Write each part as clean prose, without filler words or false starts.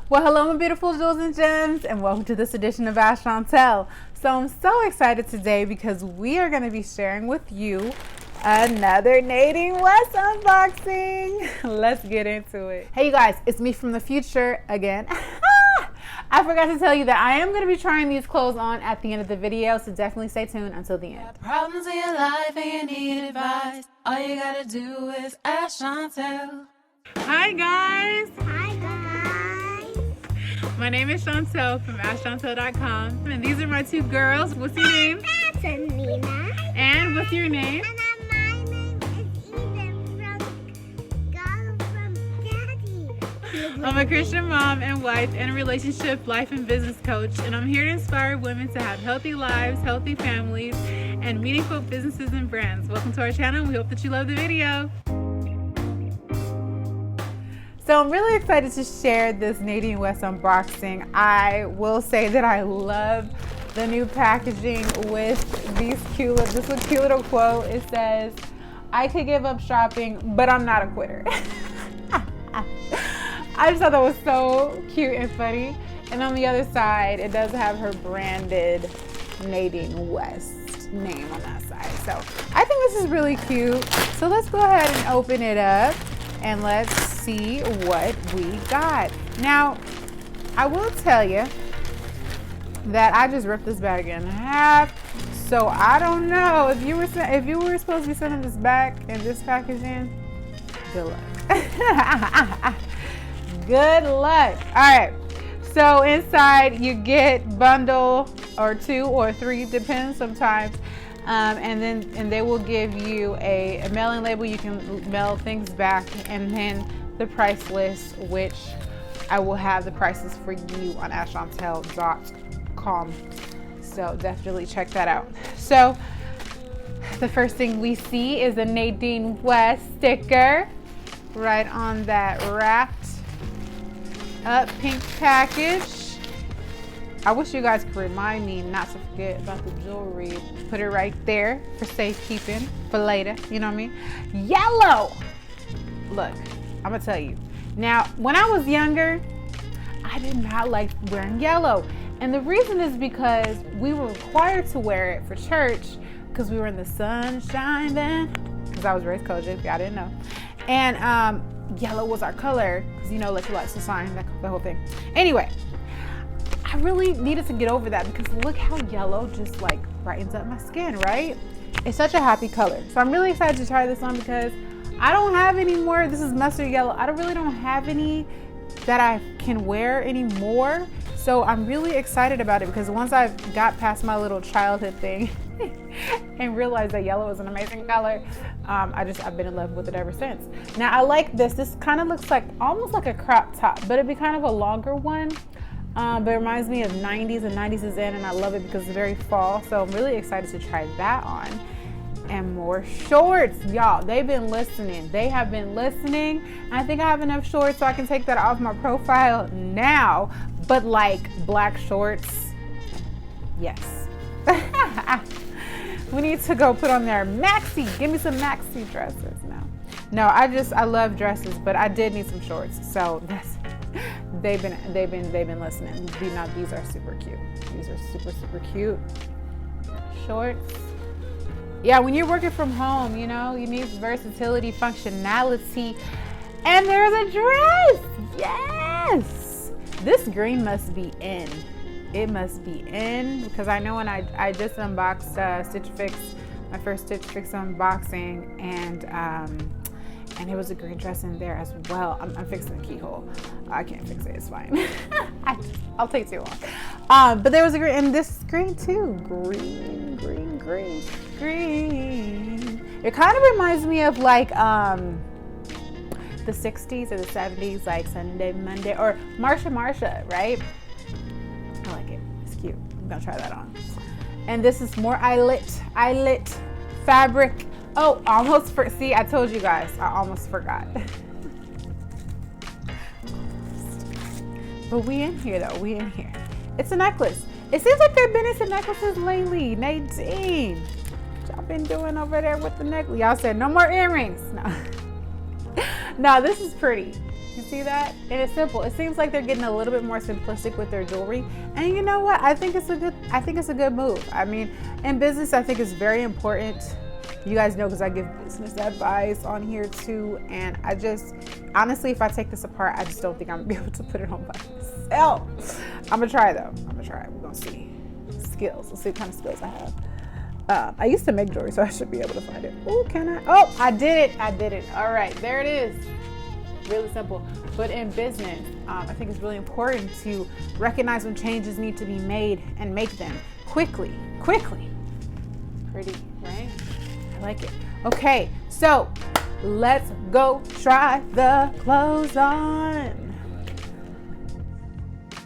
Well, hello, my beautiful jewels and gems, and welcome to this edition of Ask Chauntel. So I'm so excited today because we are going to be sharing with you another Nadine West unboxing. Let's get into it. Hey, you guys, it's me from the future again. I forgot to tell you that I am going to be trying these clothes on at the end of the video, so definitely stay tuned until the end. Problems in your life and you need advice. All you gotta do is ask Chauntel. Hi, guys. Hi guys. My name is Chauntel from askchauntel.com, and these are my two girls. What's your name? That's Nina. And what's your name? And my name is Eden from God from Daddy. I'm a Christian mom and wife and a relationship, life, and business coach, and I'm here to inspire women to have healthy lives, healthy families, and meaningful businesses and brands. Welcome to our channel. We hope that you love the video. So I'm really excited to share this Nadine West unboxing. I will say that I love the new packaging with this cute little quote. It says, "I could give up shopping, but I'm not a quitter." I just thought that was so cute and funny. And on the other side, it does have her branded Nadine West name on that side. So I think this is really cute. So let's go ahead and open it up and let's see what we got. Now, I will tell you that I just ripped this bag in half. So I don't know if you were supposed to be sending this back in this packaging. Good luck. Good luck. All right. So inside you get bundle or 2 or 3, depends sometimes. And they will give you a mailing label. You can mail things back, and then the price list, which I will have the prices for you on askchauntel.com. So definitely check that out. So the first thing we see is a Nadine West sticker right on that wrapped up pink package. I wish you guys could remind me not to forget about the jewelry. Put it right there for safekeeping for later. You know what I mean? Yellow. Look, I'm gonna tell you. Now, when I was younger, I did not like wearing yellow. And the reason is because we were required to wear it for church because we were in the sunshine then. Because I was raised Kojic, if y'all didn't know. And yellow was our color because, you know, electrolytes the sign, the whole thing. Anyway, I really needed to get over that because look how yellow just like brightens up my skin, right? It's such a happy color. So I'm really excited to try this on because I don't have any more. This is mustard yellow. I don't have any that I can wear anymore. So I'm really excited about it because once I've got past my little childhood thing and realized that yellow is an amazing color, I've been in love with it ever since. Now I like this. This kind of looks like almost like a crop top, but it'd be kind of a longer one. But it reminds me of 90s, and 90s is in, and I love it because it's very fall. So I'm really excited to try that on. And more shorts, y'all. They've been listening. They have been listening. I think I have enough shorts so I can take that off my profile now. But like black shorts, yes. We need to go put on their maxi. Give me some maxi dresses now. No, I love dresses, but I did need some shorts. So that's. They've been listening. Now these are super cute. These are super cute shorts. Yeah, when you're working from home, you know, you need versatility, functionality, and there's a dress. Yes, this green must be in. It must be in because I know when I just unboxed Stitch Fix, my first Stitch Fix unboxing, and it was a green dress in there as well. I'm fixing the keyhole. I can't fix it, it's fine. I'll take too long. But there was a green, and this green too. Green. It kind of reminds me of like the 60s or the 70s, like Sunday, Monday, or Marsha, right? I like it, it's cute. I'm gonna try that on. And this is more eyelet fabric. Oh, see, I told you guys, I almost forgot. But we in here though, we in here. It's a necklace. It seems like they've been into necklaces lately. Nadine, what y'all been doing over there with the necklace? Y'all said no more earrings. No. No, this is pretty. You see that? And it's simple. It seems like they're getting a little bit more simplistic with their jewelry. And you know what? I think it's a good move. I mean, in business, I think it's very important. You guys know because I give business advice on here too. And I just, honestly, if I take this apart, I just don't think I'm gonna be able to put it on by myself. I'm gonna try though. I'm gonna try. We're gonna see. Skills. Let's see what kind of skills I have. I used to make jewelry, so I should be able to find it. Oh, can I? Oh, I did it. I did it. All right, there it is. Really simple. But in business, I think it's really important to recognize when changes need to be made and make them quickly. Pretty, right? I like it. Okay, so let's go try the clothes on.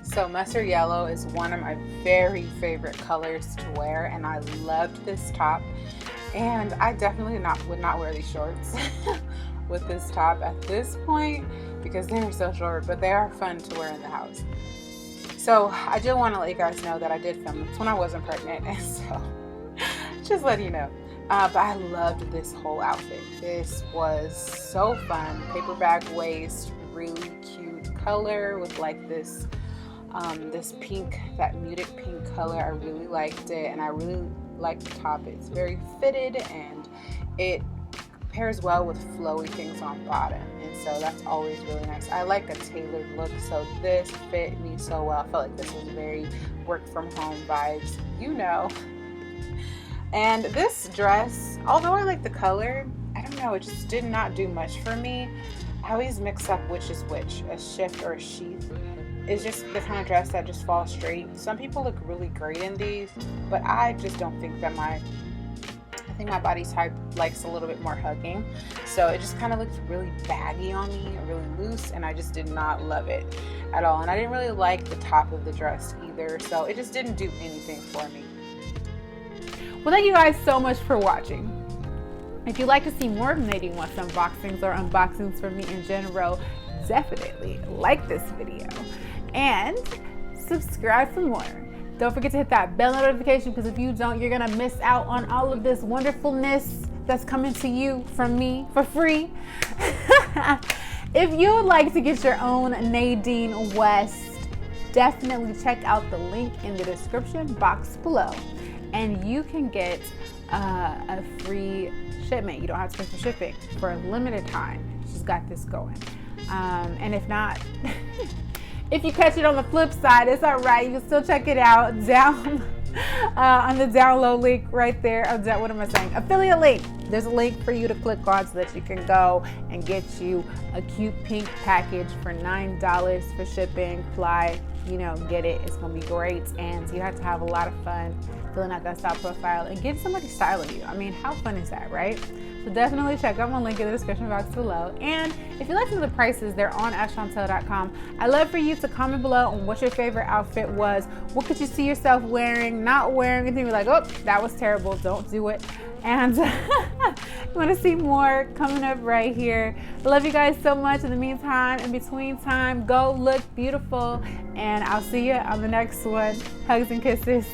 So mustard yellow is one of my very favorite colors to wear, and I loved this top. And I definitely would not wear these shorts with this top at this point because they are so short, but they are fun to wear in the house. So I do want to let you guys know that I did film this when I wasn't pregnant, and so just letting you know. But I loved this whole outfit. This was so fun. Paper bag waist, really cute color with like this pink, that muted pink color. I really liked it, and I really like the top. It's very fitted and it pairs well with flowy things on bottom, and so that's always really nice. I like a tailored look, so this fit me so well. I felt like this was very work from home vibes, you know. And this dress, although I like the color, I don't know, it just did not do much for me. I always mix up which is which, a shift or a sheath. It's just the kind of dress that just falls straight. Some people look really great in these, but I just don't think that I think my body type likes a little bit more hugging. So it just kind of looked really baggy on me, really loose, and I just did not love it at all. And I didn't really like the top of the dress either, so it just didn't do anything for me. Well, thank you guys so much for watching. If you'd like to see more of Nadine West unboxings or unboxings from me in general, definitely like this video and subscribe for more. Don't forget to hit that bell notification, because if you don't, you're gonna miss out on all of this wonderfulness that's coming to you from me for free. If you would like to get your own Nadine West, definitely check out the link in the description box below, and you can get a free shipment. You don't have to pay for shipping for a limited time. She's got this going. And if not, if you catch it on the flip side, it's all right. You can still check it out down on the download link right there. What am I saying? Affiliate link. There's a link for you to click on so that you can go and get you a cute pink package for $9 for shipping. Fly, you know, get it. It's going to be great. And you have to have a lot of fun filling out that style profile and get somebody styling you. I mean, how fun is that, right? So definitely check out my link in the description box below. And if you'd like to know the prices, they're on askchauntel.com. I'd love for you to comment below on what your favorite outfit was. What could you see yourself wearing, not wearing, anything you're like, oh, that was terrible, don't do it. And you want to see more coming up right here. I love you guys so much. In the meantime, in between time, go look beautiful. And I'll see you on the next one. Hugs and kisses.